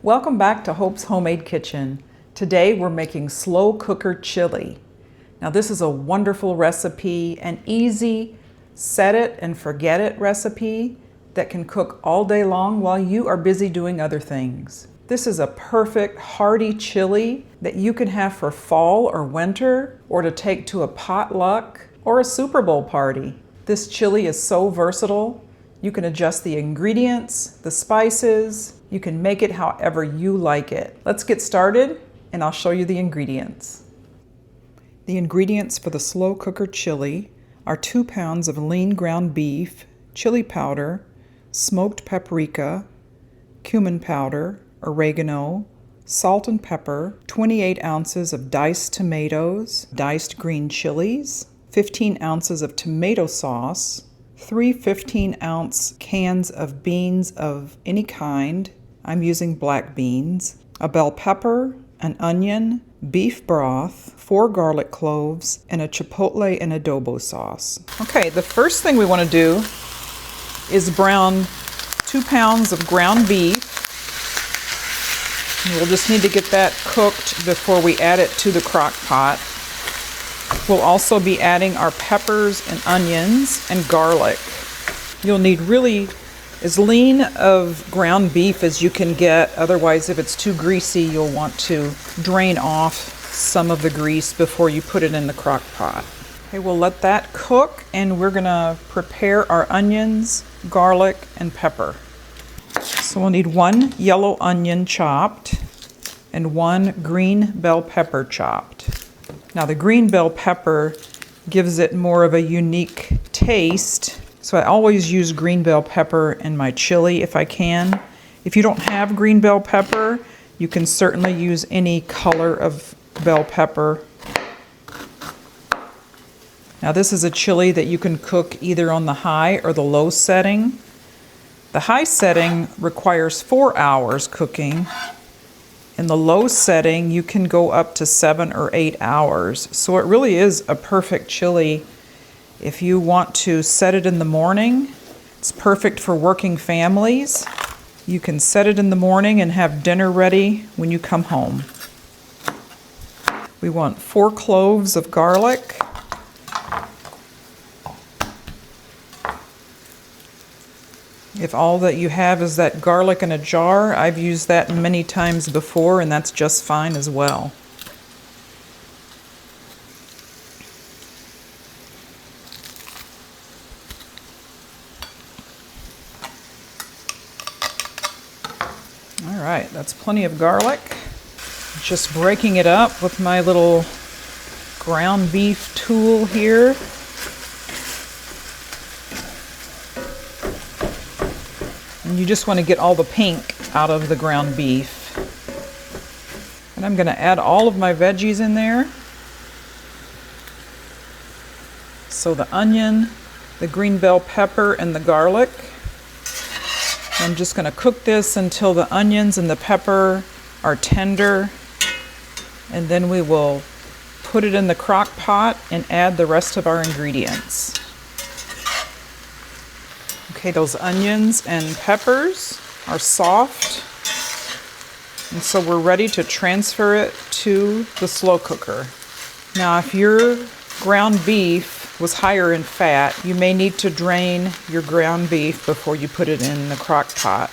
Welcome back to Hope's Homemade Kitchen. Today we're making slow cooker chili. Now this is a wonderful recipe, an easy set it and forget it recipe that can cook all day long while you are busy doing other things. This is a perfect hearty chili that you can have for fall or winter or to take to a potluck or a Super Bowl party. This chili is so versatile. You can adjust the ingredients, the spices. You can make it however you like it. Let's get started and I'll show you the ingredients. The ingredients for the slow cooker chili are 2 pounds of lean ground beef, chili powder, smoked paprika, cumin powder, oregano, salt and pepper, 28 ounces of diced tomatoes, diced green chilies, 15 ounces of tomato sauce, 3 15-ounce cans of beans of any kind. I'm using black beans, a bell pepper, an onion, beef broth, 4 garlic cloves, and a chipotle and adobo sauce. Okay, the first thing we want to do is brown 2 pounds of ground beef. We'll just need to get that cooked before we add it to the crock pot. We'll also be adding our peppers and onions and garlic. You'll need really as lean of ground beef as you can get. Otherwise, if it's too greasy, you'll want to drain off some of the grease before you put it in the crock pot. Okay, we'll let that cook and we're gonna prepare our onions, garlic, and pepper. So we'll need 1 yellow onion chopped and 1 green bell pepper chopped. Now the green bell pepper gives it more of a unique taste, so I always use green bell pepper in my chili if I can. If you don't have green bell pepper, you can certainly use any color of bell pepper. Now this is a chili that you can cook either on the high or the low setting. The high setting requires 4 hours cooking. In the low setting, you can go up to 7 or 8 hours. So it really is a perfect chili if you want to set it in the morning. It's perfect for working families. You can set it in the morning and have dinner ready when you come home. We want 4 cloves of garlic. If all that you have is that garlic in a jar, I've used that many times before and that's just fine as well. All right, that's plenty of garlic. Just breaking it up with my little ground beef tool here. And you just want to get all the pink out of the ground beef. And I'm going to add all of my veggies in there. So the onion, the green bell pepper, and the garlic. I'm just going to cook this until the onions and the pepper are tender. And then we will put it in the crock pot and add the rest of our ingredients. Okay, those onions and peppers are soft, and so we're ready to transfer it to the slow cooker. Now, if your ground beef was higher in fat, you may need to drain your ground beef before you put it in the crock pot.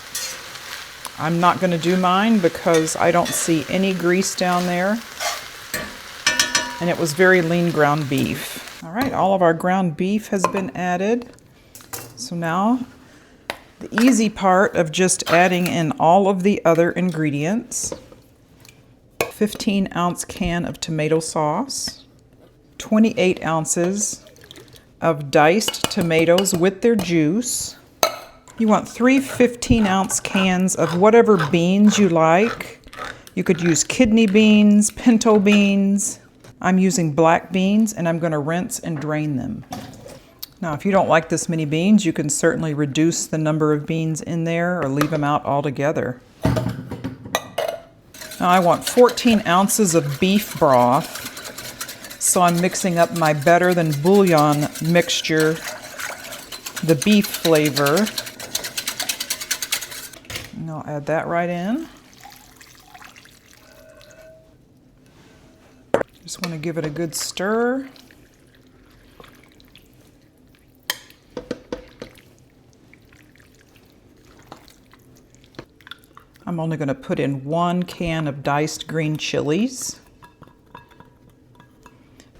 I'm not going to do mine because I don't see any grease down there, and it was very lean ground beef. All right, all of our ground beef has been added. So now, the easy part of just adding in all of the other ingredients. 15-ounce can of tomato sauce, 28 ounces of diced tomatoes with their juice. You want 3 15-ounce cans of whatever beans you like. You could use kidney beans, pinto beans. I'm using black beans and I'm going to rinse and drain them. Now, if you don't like this many beans, you can certainly reduce the number of beans in there or leave them out altogether. Now, I want 14 ounces of beef broth, so I'm mixing up my better than bouillon mixture, the beef flavor. And I'll add that right in. Just want to give it a good stir. I'm only going to put in 1 can of diced green chilies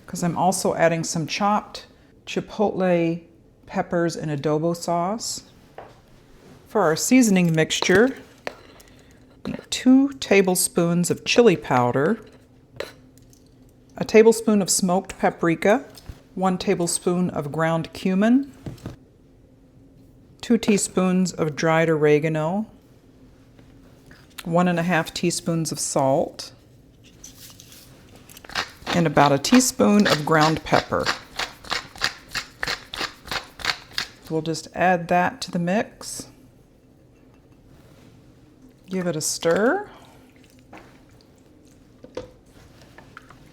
because I'm also adding some chopped chipotle peppers and adobo sauce. For our seasoning mixture, 2 tablespoons of chili powder, a tablespoon of smoked paprika, 1 tablespoon of ground cumin, 2 teaspoons of dried oregano, 1½ teaspoons of salt, and about a teaspoon of ground pepper. We'll just add that to the mix. Give it a stir.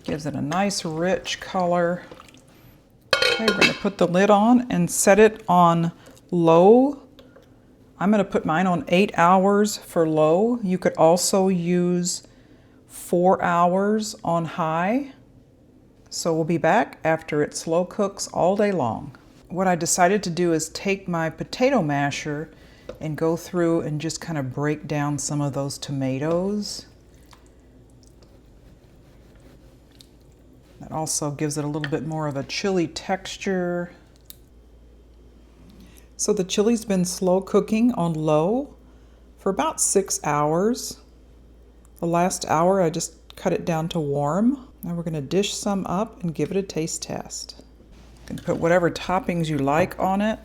Gives it a nice rich color. Okay, we're going to put the lid on and set it on low. I'm going to put mine on 8 hours for low. You could also use 4 hours on high. So we'll be back after it slow cooks all day long. What I decided to do is take my potato masher and go through and just kind of break down some of those tomatoes. That also gives it a little bit more of a chili texture. So the chili's been slow cooking on low for about 6 hours. The last hour I just cut it down to warm. Now we're going to dish some up and give it a taste test. You can put whatever toppings you like on it.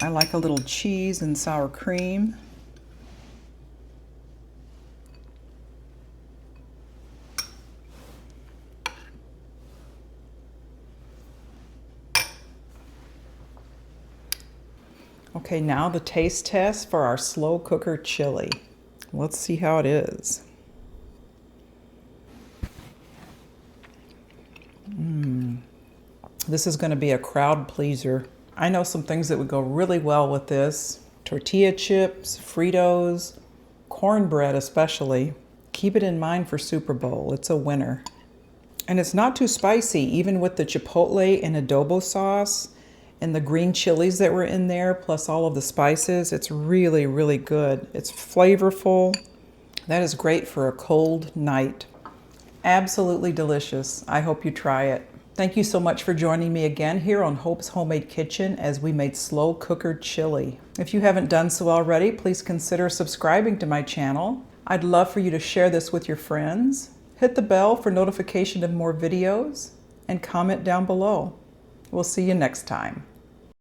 I like a little cheese and sour cream. Okay, now the taste test for our slow cooker chili. Let's see how it is. This is going to be a crowd pleaser. I know some things that would go really well with this. Tortilla chips, Fritos, cornbread especially. Keep it in mind for Super Bowl. It's a winner. And it's not too spicy, even with the chipotle and adobo sauce and the green chilies that were in there, plus all of the spices. It's really, really good. It's flavorful. That is great for a cold night. Absolutely delicious. I hope you try it. Thank you so much for joining me again here on Hope's Homemade Kitchen as we made slow cooker chili. If you haven't done so already, please consider subscribing to my channel. I'd love for you to share this with your friends. Hit the bell for notification of more videos and comment down below. We'll see you next time.